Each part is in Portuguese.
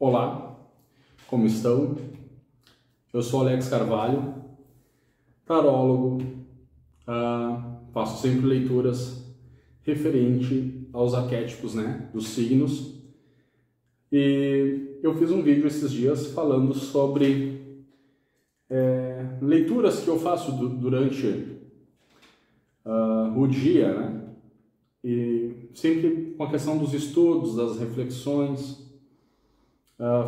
Olá, como estão? Eu sou Alex Carvalho, tarólogo, faço sempre leituras referente aos arquétipos, dos signos. E eu fiz um vídeo esses dias falando sobre leituras que eu faço durante o dia, e sempre com a questão dos estudos, das reflexões,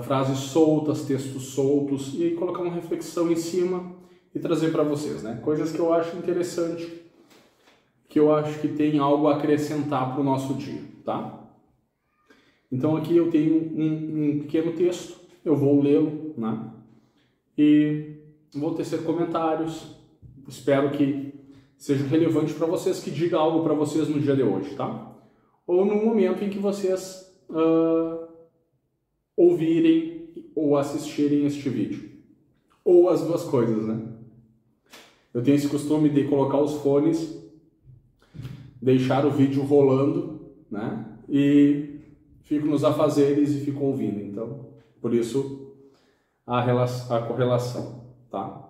frases soltas, textos soltos, e aí colocar uma reflexão em cima e trazer para vocês, coisas que eu acho interessante, que eu acho que tem algo a acrescentar para o nosso dia, tá? Então aqui eu tenho um pequeno texto, eu vou lê-lo, e vou tecer comentários, espero que seja relevante para vocês, que diga algo para vocês no dia de hoje, tá? Ou no momento em que vocês ouvirem ou assistirem este vídeo. Ou as duas coisas, Eu tenho esse costume de colocar os fones, deixar o vídeo rolando, e fico nos afazeres e fico ouvindo. Então, por isso a correlação, tá?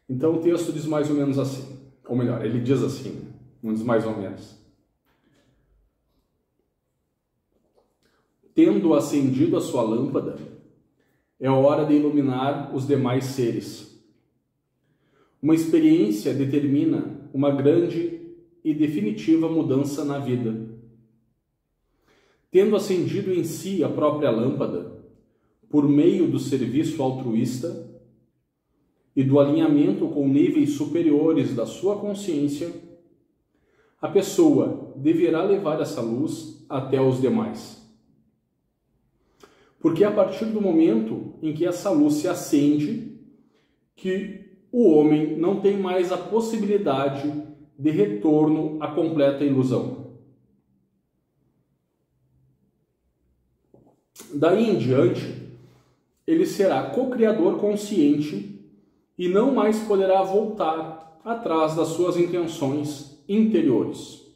Então o texto diz mais ou menos assim, ou melhor, ele diz assim, não diz mais ou menos. Tendo acendido a sua lâmpada, é hora de iluminar os demais seres. Uma experiência determina uma grande e definitiva mudança na vida. Tendo acendido em si a própria lâmpada, por meio do serviço altruísta e do alinhamento com níveis superiores da sua consciência, a pessoa deverá levar essa luz até os demais. Porque é a partir do momento em que essa luz se acende, que o homem não tem mais a possibilidade de retorno à completa ilusão. Daí em diante, ele será co-criador consciente e não mais poderá voltar atrás das suas intenções interiores.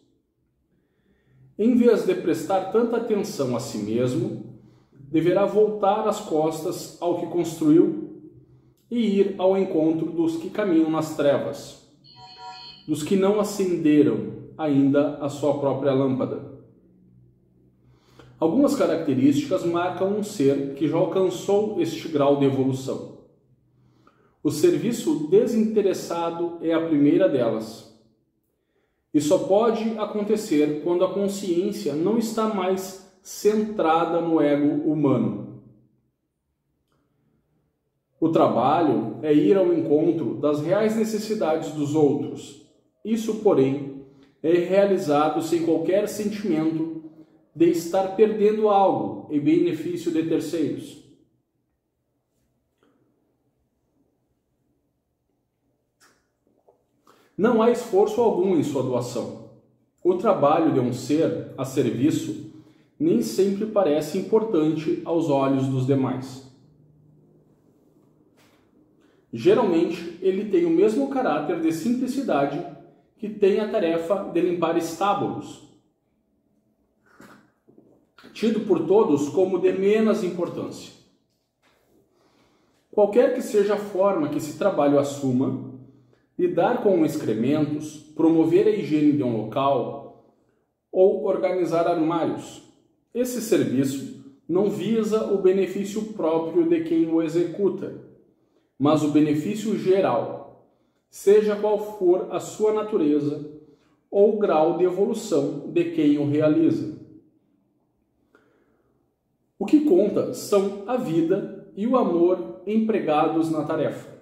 Em vez de prestar tanta atenção a si mesmo, deverá voltar as costas ao que construiu e ir ao encontro dos que caminham nas trevas, dos que não acenderam ainda a sua própria lâmpada. Algumas características marcam um ser que já alcançou este grau de evolução. O serviço desinteressado é a primeira delas. E só pode acontecer quando a consciência não está mais centrada no ego humano. O trabalho é ir ao encontro das reais necessidades dos outros. Isso, porém, é realizado sem qualquer sentimento de estar perdendo algo em benefício de terceiros. Não há esforço algum em sua doação. O trabalho de um ser a serviço nem sempre parece importante aos olhos dos demais. Geralmente, ele tem o mesmo caráter de simplicidade que tem a tarefa de limpar estábulos, tido por todos como de menos importância. Qualquer que seja a forma que esse trabalho assuma, lidar com excrementos, promover a higiene de um local ou organizar armários, esse serviço não visa o benefício próprio de quem o executa, mas o benefício geral, seja qual for a sua natureza ou grau de evolução de quem o realiza. O que conta são a vida e o amor empregados na tarefa.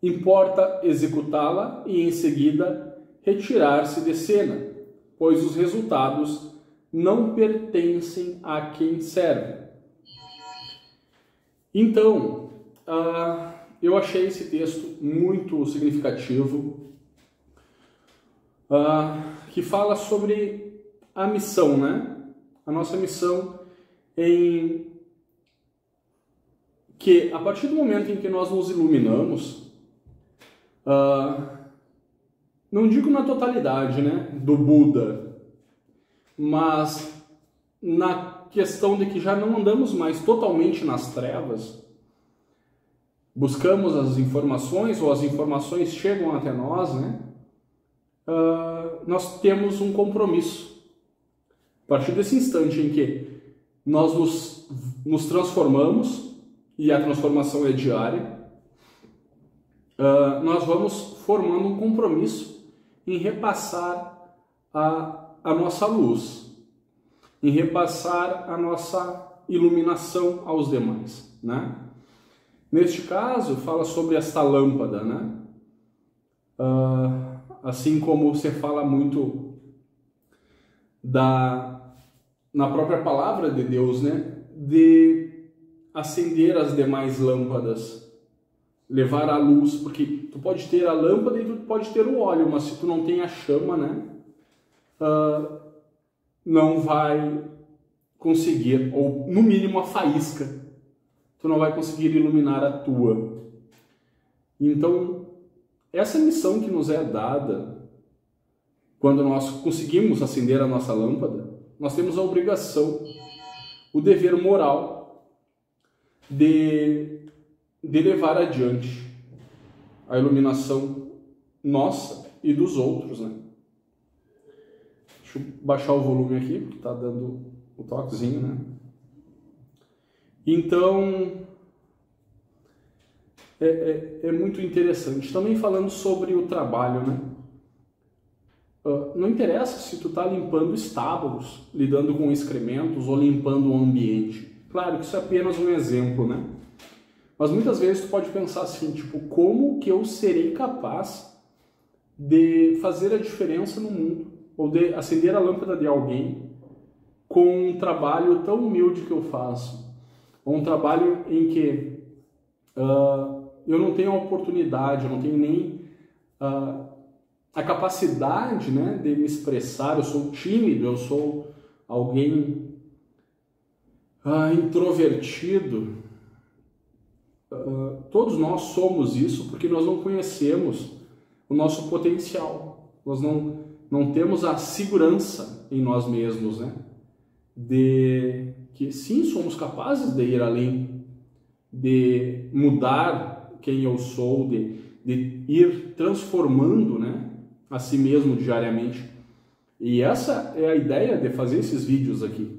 Importa executá-la e, em seguida, retirar-se de cena, pois os resultados não pertencem a quem serve. Então, eu achei esse texto muito significativo, que fala sobre a missão, A nossa missão em que, a partir do momento em que nós nos iluminamos, não digo na totalidade, do Buda, mas na questão de que já não andamos mais totalmente nas trevas, buscamos as informações, ou as informações chegam até nós, né? Nós temos um compromisso. A partir desse instante em que nós nos transformamos, e a transformação é diária, nós vamos formando um compromisso em repassar a nossa luz, em repassar a nossa iluminação aos demais, né? Neste caso, fala sobre esta lâmpada, né? Assim como você fala muito na própria palavra de Deus, né? De acender as demais lâmpadas, levar a luz, porque tu pode ter a lâmpada e tu pode ter o óleo, mas se tu não tem a chama, né? Não vai conseguir, ou no mínimo a faísca, tu não vai conseguir iluminar a tua. Então, essa missão que nos é dada, quando nós conseguimos acender a nossa lâmpada, nós temos a obrigação, o dever moral de levar adiante a iluminação nossa e dos outros, né? Deixa eu baixar o volume aqui, porque está dando o toquezinho, né? Então, é muito interessante. Também falando sobre o trabalho, né? Não interessa se tu está limpando estábulos, lidando com excrementos ou limpando o ambiente. Claro que isso é apenas um exemplo, né? Mas muitas vezes tu pode pensar assim, tipo, como que eu serei capaz de fazer a diferença no mundo? Ou de acender a lâmpada de alguém com um trabalho tão humilde que eu faço? Ou um trabalho em que eu não tenho a oportunidade, eu não tenho nem a capacidade, né, de me expressar, eu sou tímido, eu sou alguém introvertido. Todos nós somos isso porque nós não conhecemos o nosso potencial. Nós não temos a segurança em nós mesmos, né? De que sim, somos capazes de ir além, de mudar quem eu sou, de ir transformando, né, a si mesmo diariamente. E essa é a ideia de fazer esses vídeos aqui.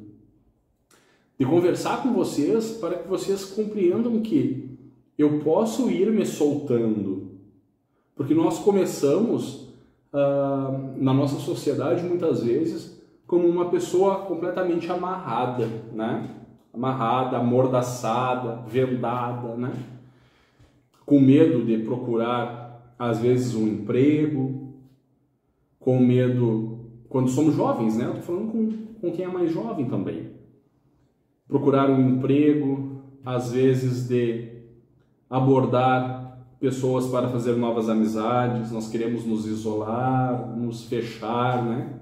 De conversar com vocês para que vocês compreendam que eu posso ir me soltando. Porque nós começamos na nossa sociedade muitas vezes como uma pessoa completamente amarrada, né? Amarrada, amordaçada, vendada, né? Com medo de procurar, às vezes, um emprego, com medo, quando somos jovens, né? Eu tô falando com quem é mais jovem também. Procurar um emprego, às vezes de abordar pessoas para fazer novas amizades, nós queremos nos isolar, nos fechar, né?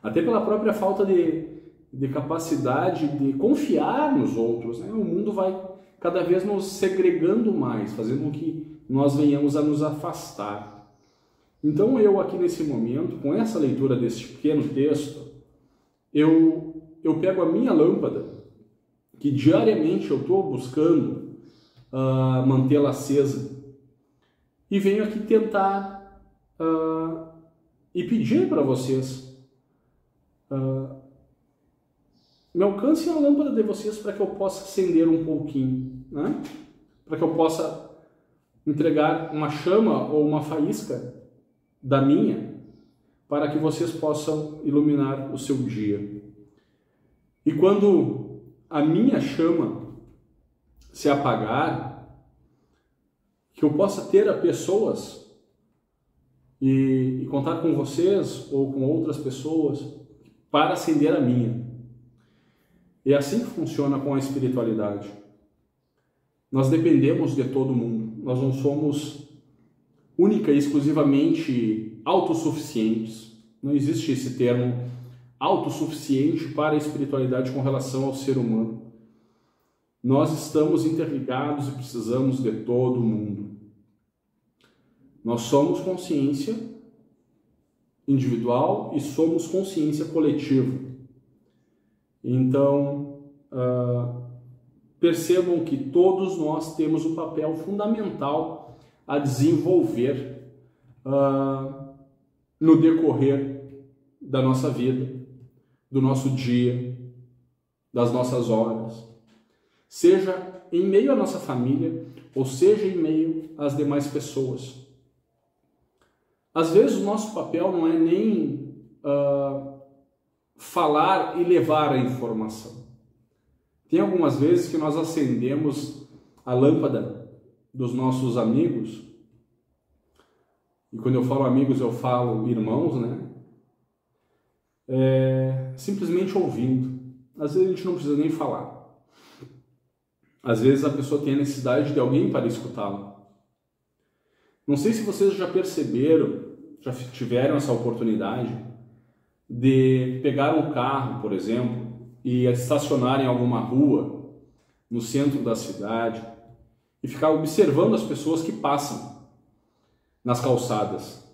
Até pela própria falta de capacidade de confiar nos outros, né? O mundo vai cada vez nos segregando mais, fazendo com que nós venhamos a nos afastar. Então eu aqui nesse momento, com essa leitura deste pequeno texto, eu pego a minha lâmpada, que diariamente eu estou buscando mantê-la acesa, e venho aqui tentar e pedir para vocês me alcancem a lâmpada de vocês para que eu possa acender um pouquinho, né? Para que eu possa entregar uma chama ou uma faísca da minha, para que vocês possam iluminar o seu dia. E quando a minha chama se apagar, que eu possa ter a pessoas e contar com vocês ou com outras pessoas para acender a minha. É assim que funciona com a espiritualidade. Nós dependemos de todo mundo. Nós não somos única e exclusivamente autossuficientes. Não existe esse termo autossuficiente para a espiritualidade com relação ao ser humano. Nós estamos interligados e precisamos de todo mundo. Nós somos consciência individual e somos consciência coletiva. Então, percebam que todos nós temos um papel fundamental a desenvolver no decorrer da nossa vida, do nosso dia, das nossas horas, seja em meio à nossa família ou seja em meio às demais pessoas. Às vezes o nosso papel não é nem falar e levar a informação. Tem algumas vezes que nós acendemos a lâmpada dos nossos amigos, e quando eu falo amigos eu falo irmãos, né? Simplesmente ouvindo. Às vezes a gente não precisa nem falar. Às vezes a pessoa tem a necessidade de alguém para escutá-la. Não sei se vocês já perceberam, já tiveram essa oportunidade de pegar um carro, por exemplo, e estacionar em alguma rua, no centro da cidade, e ficar observando as pessoas que passam nas calçadas.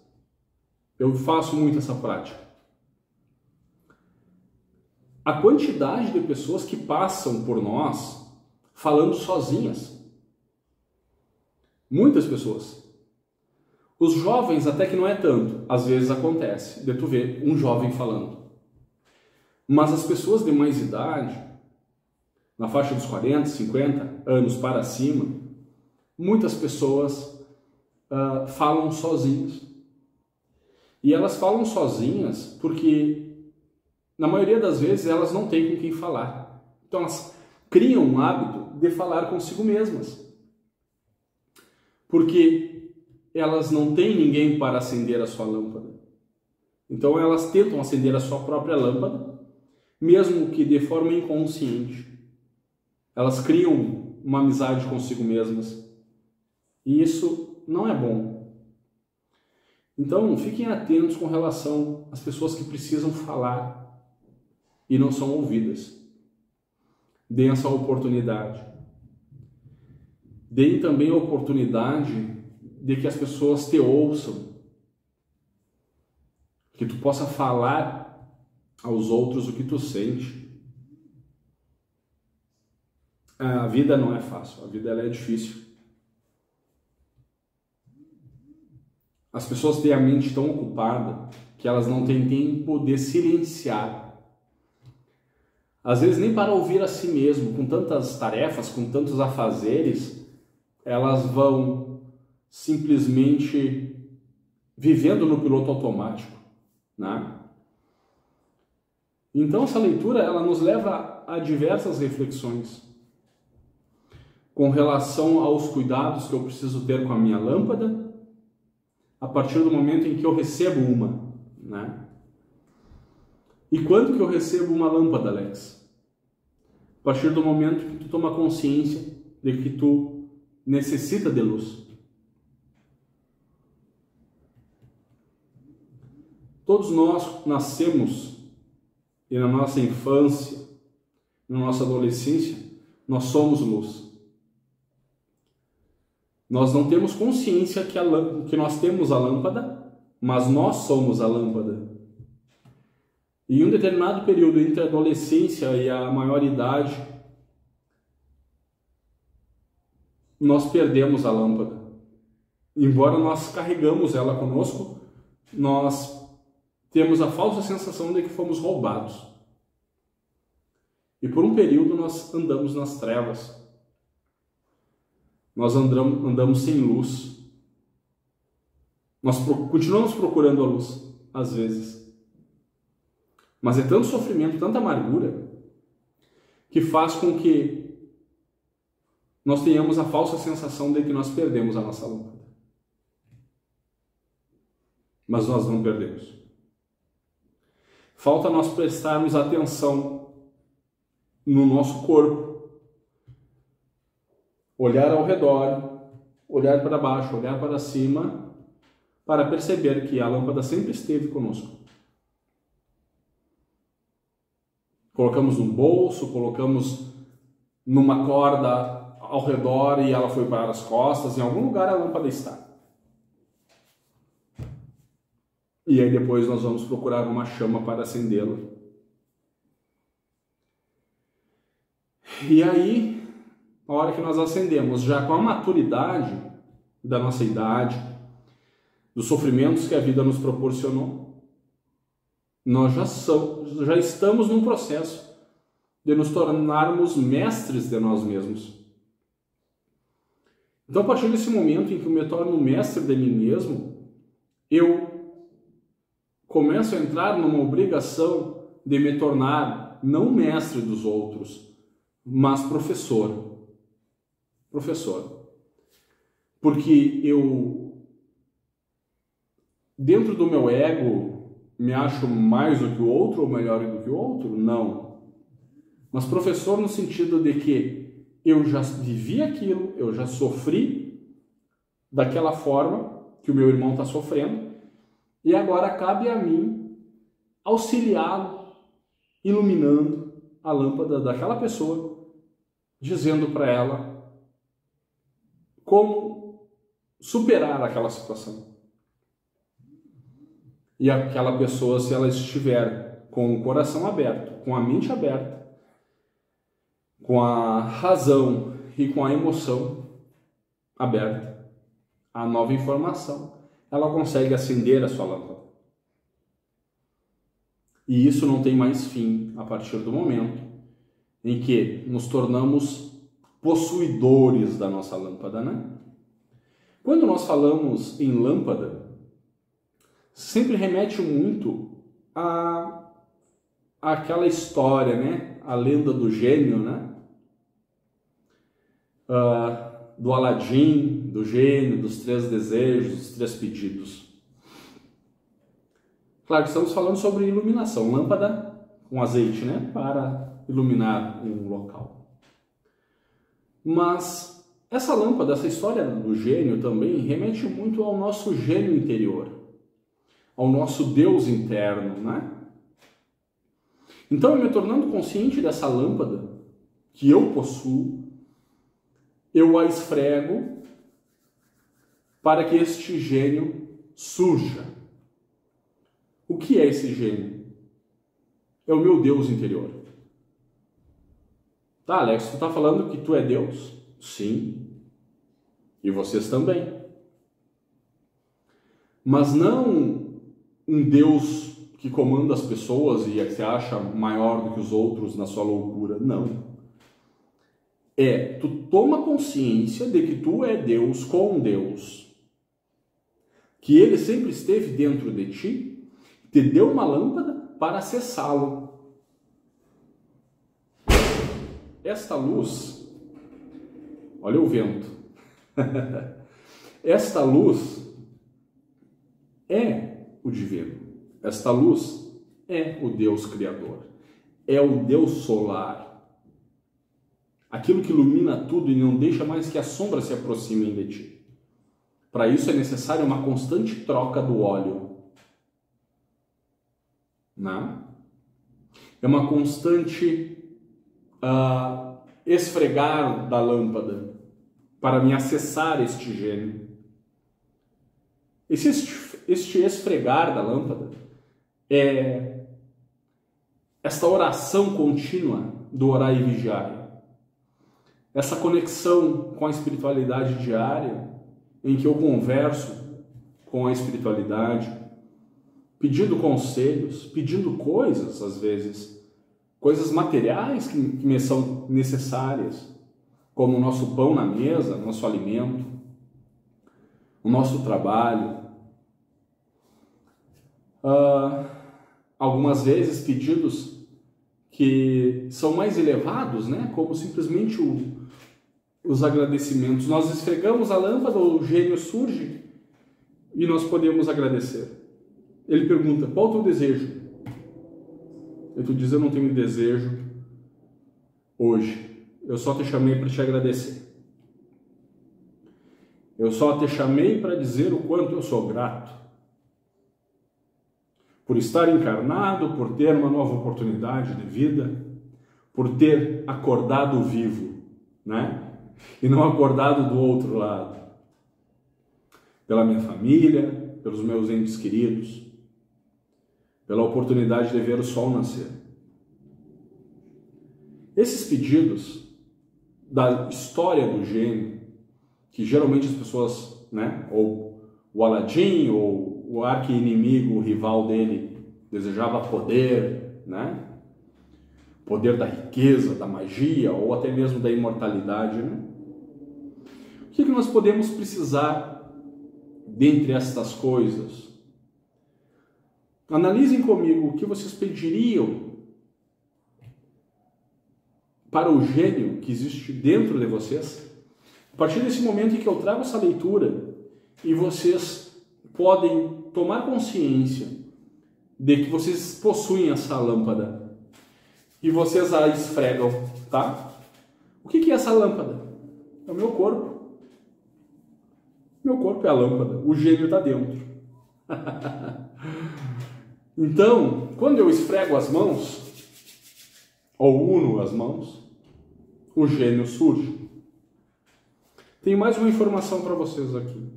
Eu faço muito essa prática. A quantidade de pessoas que passam por nós falando sozinhas. Muitas pessoas. Os jovens até que não é tanto. Às vezes acontece de tu ver um jovem falando. Mas as pessoas de mais idade, na faixa dos 40, 50 anos para cima, muitas pessoas falam sozinhas. E elas falam sozinhas porque, na maioria das vezes, elas não têm com quem falar. Então elas criam um hábito de falar consigo mesmas. Porque elas não têm ninguém para acender a sua lâmpada. Então elas tentam acender a sua própria lâmpada, mesmo que de forma inconsciente. Elas criam uma amizade consigo mesmas. E isso não é bom. Então fiquem atentos com relação às pessoas que precisam falar e não são ouvidas. Deem essa oportunidade. Deem também a oportunidade de que as pessoas te ouçam. Que tu possa falar aos outros o que tu sente. A vida não é fácil, a vida ela é difícil. As pessoas têm a mente tão ocupada que elas não têm tempo de silenciar. Às vezes nem para ouvir a si mesmo, com tantas tarefas, com tantos afazeres, elas vão simplesmente vivendo no piloto automático, né? Então essa leitura ela nos leva a diversas reflexões com relação aos cuidados que eu preciso ter com a minha lâmpada a partir do momento em que eu recebo uma, né? E quando que eu recebo uma lâmpada, Alex? A partir do momento que tu toma consciência de que tu necessita de luz. Todos nós nascemos e na nossa infância, na nossa adolescência, nós somos luz. Nós não temos consciência que nós temos a lâmpada, mas nós somos a lâmpada. E em um determinado período entre a adolescência e a maioridade, nós perdemos a lâmpada. Embora nós carregamos ela conosco, nós temos a falsa sensação de que fomos roubados. E por um período nós andamos nas trevas. Nós andamos sem luz. Nós continuamos procurando a luz, às vezes. Mas é tanto sofrimento, tanta amargura, que faz com que nós tenhamos a falsa sensação de que nós perdemos a nossa lâmpada. Mas nós não perdemos. Falta nós prestarmos atenção no nosso corpo. Olhar ao redor, olhar para baixo, olhar para cima, para perceber que a lâmpada sempre esteve conosco. Colocamos no bolso, colocamos numa corda ao redor e ela foi para as costas, em algum lugar a lâmpada está. E aí depois nós vamos procurar uma chama para acendê-la. E aí, a hora que nós acendemos, já com a maturidade da nossa idade, dos sofrimentos que a vida nos proporcionou, nós já estamos num processo de nos tornarmos mestres de nós mesmos. Então, a partir desse momento em que eu me torno mestre de mim mesmo, eu começo a entrar numa obrigação de me tornar não mestre dos outros, mas professor. Professor. Porque eu, dentro do meu ego, me acho mais do que o outro ou melhor do que o outro? Não. Mas professor no sentido de que eu já vivi aquilo, eu já sofri daquela forma que o meu irmão está sofrendo, e agora cabe a mim auxiliá-lo, iluminando a lâmpada daquela pessoa, dizendo para ela como superar aquela situação. E aquela pessoa, se ela estiver com o coração aberto, com a mente aberta, com a razão e com a emoção aberta à nova informação, ela consegue acender a sua lâmpada. E isso não tem mais fim a partir do momento em que nos tornamos possuidores da nossa lâmpada, né? Quando nós falamos em lâmpada, sempre remete muito àquela história, né? A lenda do gênio, né? Do Aladim, do gênio, dos 3 desejos, dos 3 pedidos. Claro, estamos falando sobre iluminação, lâmpada com azeite, né? Para iluminar um local. Mas essa lâmpada, essa história do gênio também remete muito ao nosso gênio interior, ao nosso Deus interno, né? Então, eu me tornando consciente dessa lâmpada que eu possuo, eu a esfrego para que este gênio surja. O que é esse gênio? É o meu Deus interior. Tá, Alex, tu tá falando que tu é Deus? Sim. E vocês também. Mas não um Deus que comanda as pessoas e se acha maior do que os outros na sua loucura. Não. Tu toma consciência de que tu é Deus com Deus, que Ele sempre esteve dentro de ti, te deu uma lâmpada para acessá-lo. Esta luz, olha o vento, esta luz é o divino, esta luz é o Deus Criador, é o Deus solar, aquilo que ilumina tudo e não deixa mais que as sombras se aproximem de ti. Para isso é necessária uma constante troca do óleo. Né? É uma constante esfregar da lâmpada para me acessar este gênio. Este esfregar da lâmpada é esta oração contínua do orar e vigiar. Essa conexão com a espiritualidade diária, em que eu converso com a espiritualidade, pedindo conselhos, pedindo coisas, às vezes, coisas materiais que me são necessárias, como o nosso pão na mesa, nosso alimento, o nosso trabalho. Algumas vezes pedidos que são mais elevados, né? Como simplesmente os agradecimentos. Nós esfregamos a lâmpada, o gênio surge e nós podemos agradecer. Ele pergunta, qual é o teu desejo? E tu diz, eu não tenho desejo hoje. Eu só te chamei para te agradecer. Eu só te chamei para dizer o quanto eu sou grato por estar encarnado, por ter uma nova oportunidade de vida, por ter acordado vivo, né? E não acordado do outro lado. Pela minha família, pelos meus entes queridos, pela oportunidade de ver o sol nascer. Esses pedidos da história do gênio, que geralmente as pessoas, né, ou o Aladim, ou o arqui-inimigo, o rival dele, desejava poder, né? Poder da riqueza, da magia, ou até mesmo da imortalidade, né? O que nós podemos precisar dentre estas coisas? Analisem comigo o que vocês pediriam para o gênio que existe dentro de vocês. A partir desse momento em que eu trago essa leitura e vocês podem tomar consciência de que vocês possuem essa lâmpada e vocês a esfregam, tá? O que é essa lâmpada? É o meu corpo. Meu corpo é a lâmpada, o gênio está dentro. Então, quando eu esfrego as mãos, ou uno as mãos, o gênio surge. Tenho mais uma informação para vocês aqui.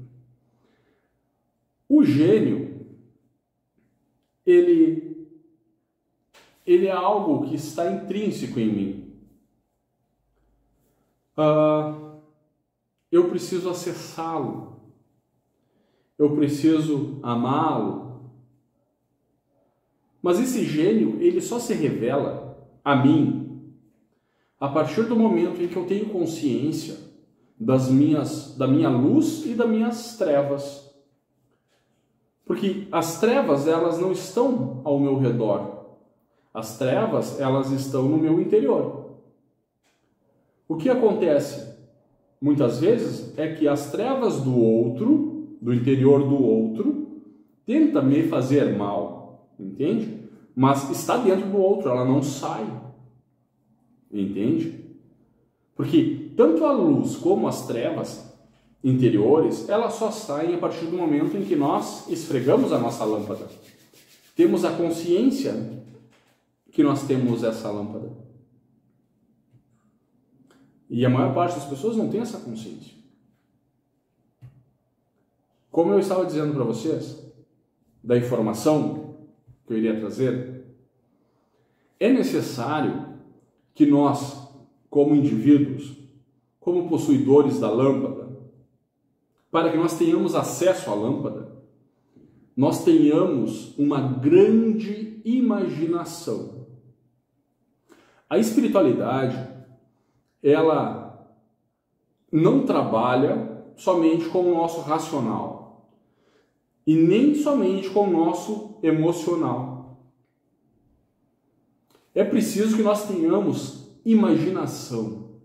O gênio, ele é algo que está intrínseco em mim. Eu preciso acessá-lo. Eu preciso amá-lo. Mas esse gênio, ele só se revela a mim a partir do momento em que eu tenho consciência da minha luz e das minhas trevas. Porque as trevas, elas não estão ao meu redor. As trevas, elas estão no meu interior. O que acontece muitas vezes é que as trevas do outro, do interior do outro, tentam me fazer mal, entende? Mas está dentro do outro, ela não sai, entende? Porque tanto a luz como as trevas interiores, elas só saem a partir do momento em que nós esfregamos a nossa lâmpada. Temos a consciência que nós temos essa lâmpada. E a maior parte das pessoas não tem essa consciência. Como eu estava dizendo para vocês, da informação que eu iria trazer, é necessário que nós, como indivíduos, como possuidores da lâmpada, para que nós tenhamos acesso à lâmpada, nós tenhamos uma grande imaginação. A espiritualidade, ela não trabalha somente com o nosso racional e nem somente com o nosso emocional. É preciso que nós tenhamos imaginação.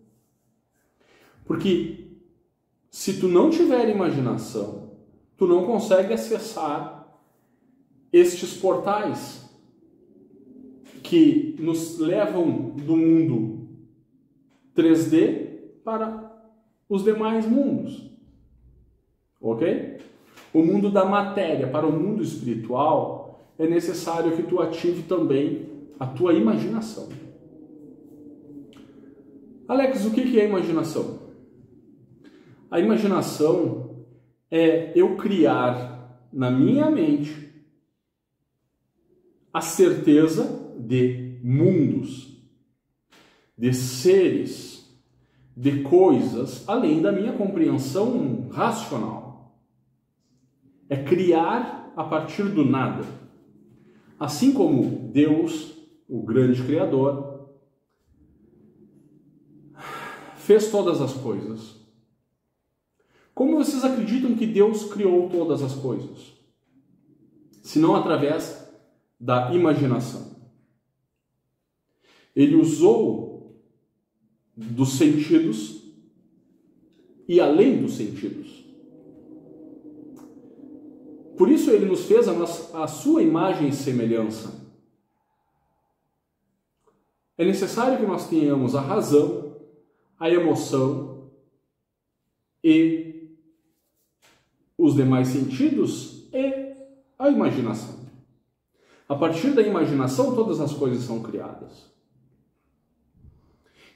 Porque se tu não tiver imaginação, tu não consegue acessar estes portais que nos levam do mundo 3D para os demais mundos. Ok? O mundo da matéria para o mundo espiritual, é necessário que tu ative também a tua imaginação. Alex, o que é imaginação? A imaginação é eu criar na minha mente a certeza de mundos, de seres, de coisas, além da minha compreensão racional. É criar a partir do nada. Assim como Deus, o grande Criador, fez todas as coisas. Como vocês acreditam que Deus criou todas as coisas? Se não através da imaginação. Ele usou dos sentidos e além dos sentidos. Por isso ele nos fez a sua imagem e semelhança. É necessário que nós tenhamos a razão, a emoção e os demais sentidos e a imaginação. A partir da imaginação, todas as coisas são criadas.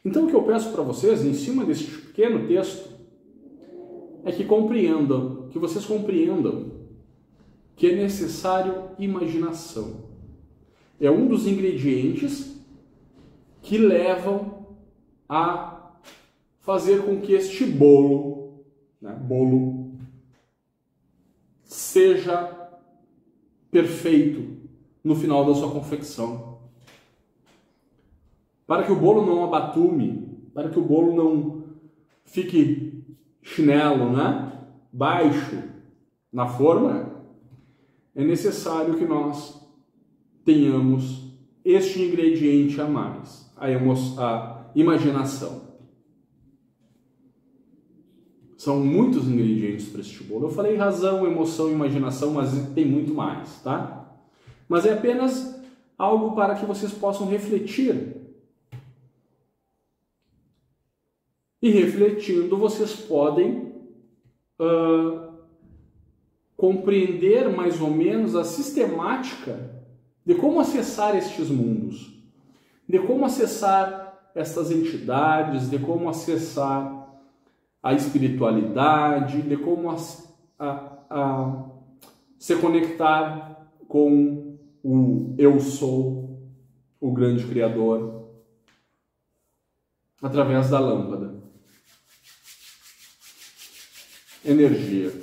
Então, o que eu peço para vocês, em cima deste pequeno texto, é que compreendam, que vocês compreendam que é necessário imaginação. É um dos ingredientes que levam a fazer com que este bolo, né, seja perfeito no final da sua confecção. Para que o bolo não abatume, para que o bolo não fique chinelo, né, baixo na forma, é necessário que nós tenhamos este ingrediente a mais, a imaginação. São muitos ingredientes para este bolo. Eu falei razão, emoção, imaginação, mas tem muito mais, tá? Mas é apenas algo para que vocês possam refletir. E refletindo, vocês podem compreender mais ou menos a sistemática de como acessar estes mundos, de como acessar estas entidades, de como acessar a espiritualidade, de como se conectar com o Eu Sou, o grande Criador, através da lâmpada. Energia.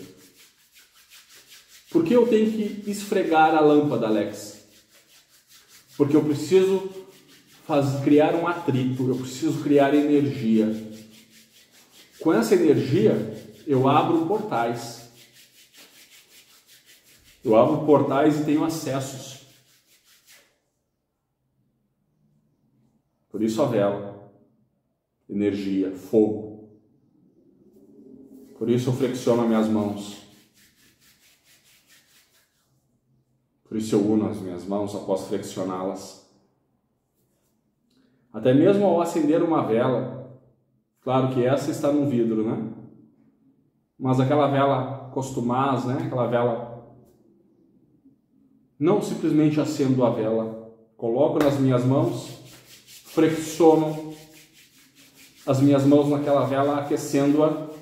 Por que eu tenho que esfregar a lâmpada, Alex? Porque eu preciso criar um atrito, eu preciso criar energia. Com essa energia, eu abro portais. Eu abro portais e tenho acessos. Por isso a vela, energia, fogo. Por isso eu flexiono as minhas mãos. Por isso eu uno as minhas mãos após flexioná-las. Até mesmo ao acender uma vela, claro que essa está num vidro, né? Mas aquela vela costumaz, né? Aquela vela, não simplesmente acendo a vela, coloco nas minhas mãos, flexiono as minhas mãos naquela vela, aquecendo-a,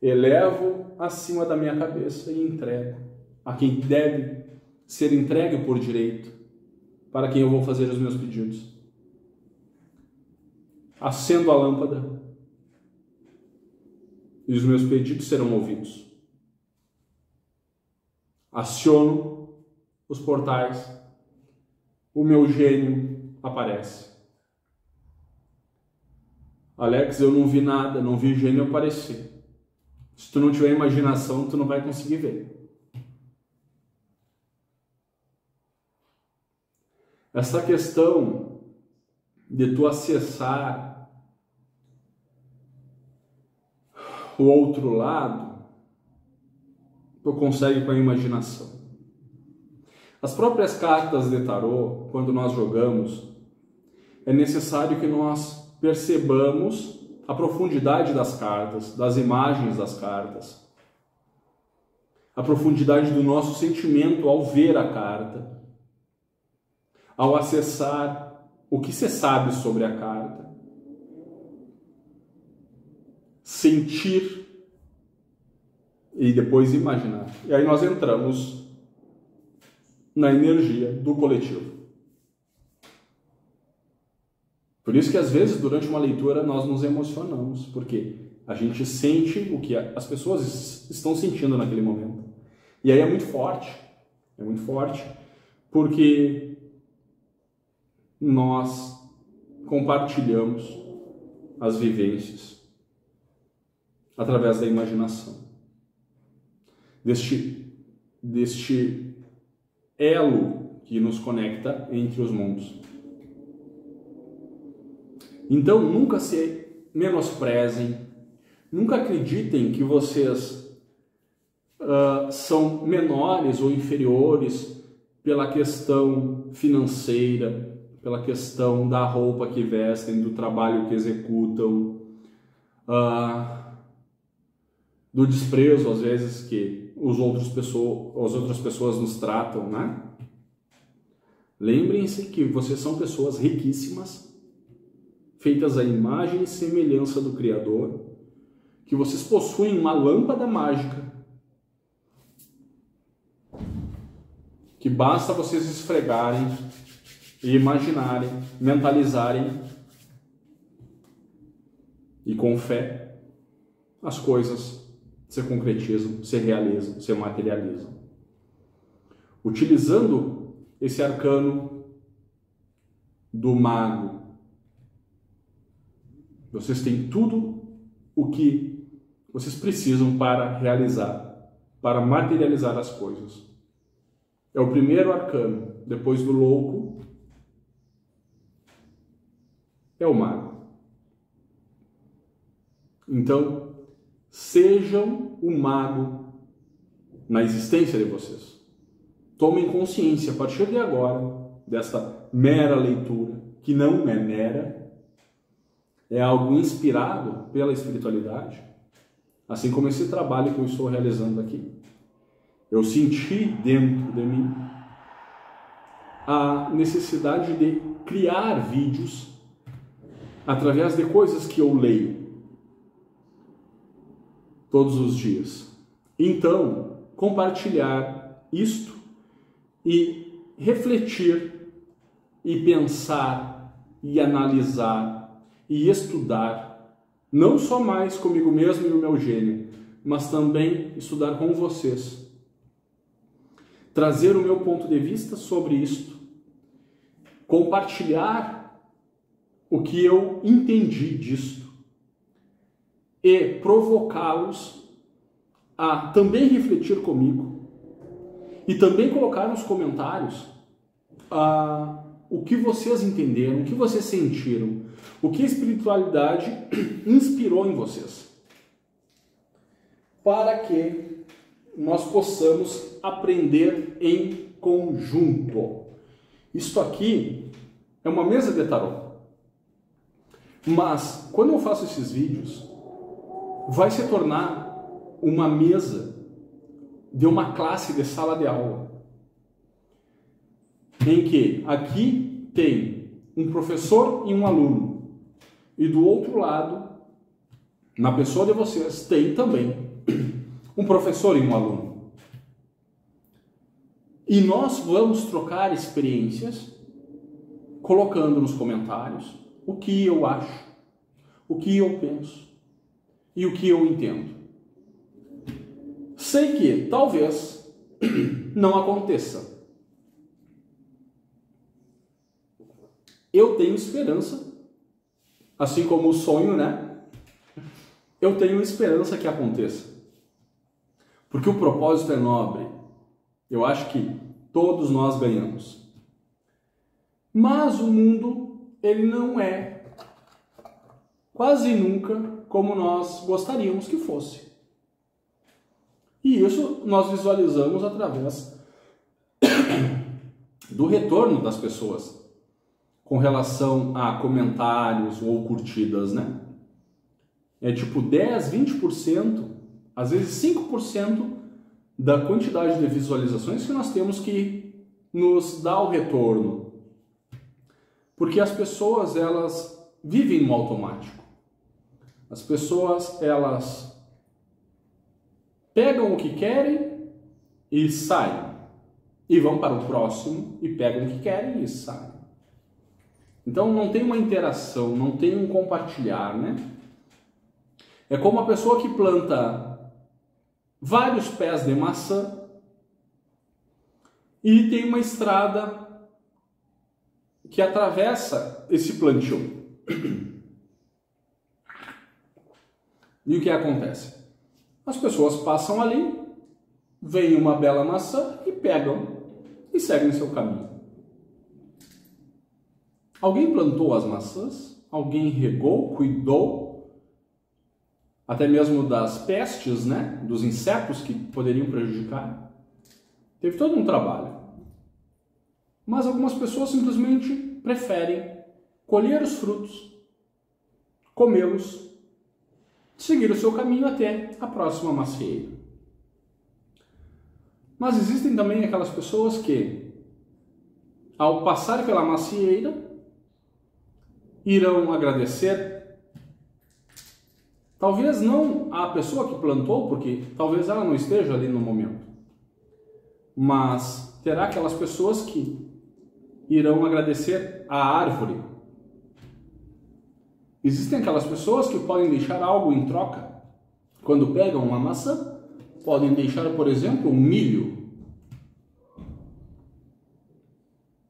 elevo acima da minha cabeça e entrego a quem deve ser entregue por direito, para quem eu vou fazer os meus pedidos. Acendo a lâmpada e os meus pedidos serão ouvidos. Aciono os portais, o meu gênio aparece. Alex, eu não vi nada, não vi gênio aparecer. Se tu não tiver imaginação, tu não vai conseguir ver. Essa questão de tu acessar o outro lado, tu consegue com a imaginação. As próprias cartas de tarô, quando nós jogamos, é necessário que nós percebamos a profundidade das cartas, das imagens das cartas, a profundidade do nosso sentimento ao ver a carta, ao acessar o que se sabe sobre a carta, sentir e depois imaginar. E aí nós entramos na energia do coletivo. Por isso que às vezes durante uma leitura nós nos emocionamos, porque a gente sente o que as pessoas estão sentindo naquele momento. E aí é muito forte, porque nós compartilhamos as vivências através da imaginação, deste elo que nos conecta entre os mundos. Então nunca se menosprezem, nunca acreditem que vocês são menores ou inferiores pela questão financeira, pela questão da roupa que vestem, do trabalho que executam, do desprezo às vezes que as outras pessoas nos tratam, né? Lembrem-se que vocês são pessoas riquíssimas, feitas à imagem e semelhança do Criador, que vocês possuem uma lâmpada mágica, que basta vocês esfregarem e imaginarem, mentalizarem, E com fé, as coisas se concretizam, se realizam, se materializam. Utilizando esse arcano do mago, vocês têm tudo o que vocês precisam para realizar, para materializar as coisas. É o primeiro arcano, depois do louco, é o mago. Então, sejam um mago na existência de vocês. Tomem consciência a partir de agora desta mera leitura, que não é mera, é algo inspirado pela espiritualidade, assim como esse trabalho que eu estou realizando aqui. Eu senti dentro de mim a necessidade de criar vídeos através de coisas que eu leio todos os dias. Então, compartilhar isto e refletir e pensar e analisar e estudar, não só mais comigo mesmo e o meu gênio, mas também estudar com vocês. Trazer o meu ponto de vista sobre isto, compartilhar o que eu entendi disto e provocá-los a também refletir comigo e também colocar nos comentários o que vocês entenderam, o que vocês sentiram, o que a espiritualidade inspirou em vocês, para que nós possamos aprender em conjunto. Isto aqui é uma mesa de tarô, mas quando eu faço esses vídeos, vai se tornar uma mesa de uma classe de sala de aula, em que aqui tem um professor e um aluno, e do outro lado, na pessoa de vocês, tem também um professor e um aluno. E nós vamos trocar experiências, colocando nos comentários o que eu acho, o que eu penso e o que eu entendo. Sei que talvez não aconteça. Eu tenho esperança, assim como o sonho, né? Eu tenho esperança que aconteça. Porque o propósito é nobre. Eu acho que todos nós ganhamos. Mas o mundo, ele não é quase nunca como nós gostaríamos que fosse. E isso nós visualizamos através do retorno das pessoas com relação a comentários ou curtidas, né? É tipo 10, 20%, às vezes 5% da quantidade de visualizações que nós temos que nos dá o retorno. Porque as pessoas, elas vivem no automático. As pessoas, elas pegam o que querem e saem. E vão para o próximo e pegam o que querem e saem. Então não tem uma interação, não tem um compartilhar, né? É como a pessoa que planta vários pés de maçã e tem uma estrada que atravessa esse plantio. E o que acontece? As pessoas passam ali, veem uma bela maçã e pegam e seguem seu caminho. Alguém plantou as maçãs, alguém regou, cuidou, até mesmo das pestes, né? Dos insetos que poderiam prejudicar. Teve todo um trabalho. Mas algumas pessoas simplesmente preferem colher os frutos, comê-los, seguir o seu caminho até a próxima macieira. Mas existem também aquelas pessoas que, ao passar pela macieira, irão agradecer, talvez não a pessoa que plantou, porque talvez ela não esteja ali no momento, mas terá aquelas pessoas que irão agradecer a árvore. Existem aquelas pessoas que podem deixar algo em troca. Quando pegam uma maçã, podem deixar, por exemplo, um milho.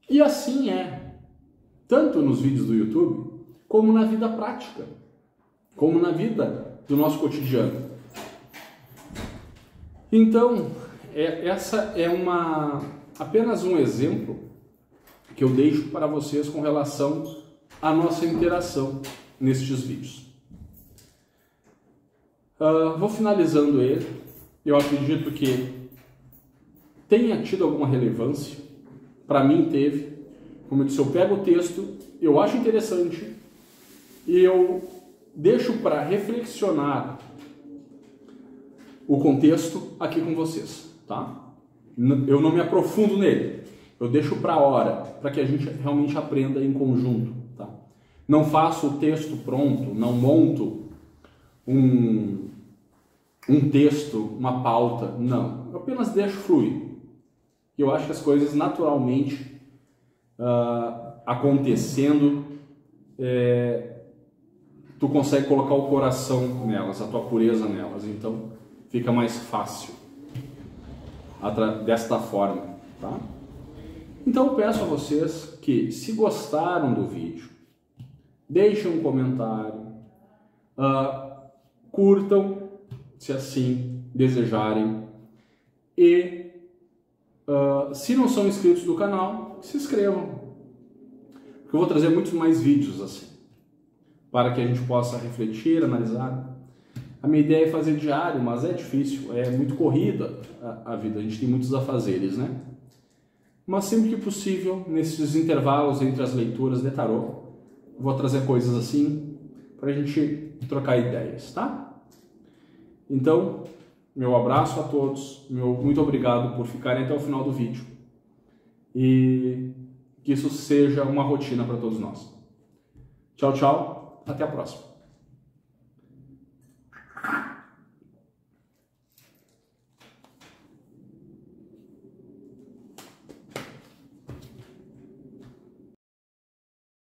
E assim é, tanto nos vídeos do YouTube, como na vida prática, como na vida do nosso cotidiano. Então, essa é apenas um exemplo que eu deixo para vocês com relação à nossa interação nestes vídeos. Vou finalizando ele. Eu acredito que tenha tido alguma relevância. Para mim teve. Como eu disse, eu pego o texto, eu acho interessante e eu deixo para reflexionar o contexto aqui com vocês, tá? Eu não me aprofundo nele, eu deixo para a hora, para que a gente realmente aprenda em conjunto, tá? Não faço o texto pronto, não monto um texto, uma pauta, não. Eu apenas deixo fluir. Eu acho que as coisas naturalmente acontecendo, tu consegue colocar o coração nelas, a tua pureza nelas, então fica mais fácil desta forma, tá? Então eu peço a vocês que, se gostaram do vídeo, deixem um comentário, curtam, se assim desejarem, e se não são inscritos do canal, se inscrevam, porque eu vou trazer muitos mais vídeos assim, para que a gente possa refletir, analisar. A minha ideia é fazer diário, mas é difícil, é muito corrida a vida, a gente tem muitos afazeres, né? Mas sempre que possível, nesses intervalos entre as leituras de tarô, vou trazer coisas assim para a gente trocar ideias, tá? Então, meu abraço a todos, muito obrigado por ficarem até o final do vídeo e que isso seja uma rotina para todos nós. Tchau, tchau, até a próxima.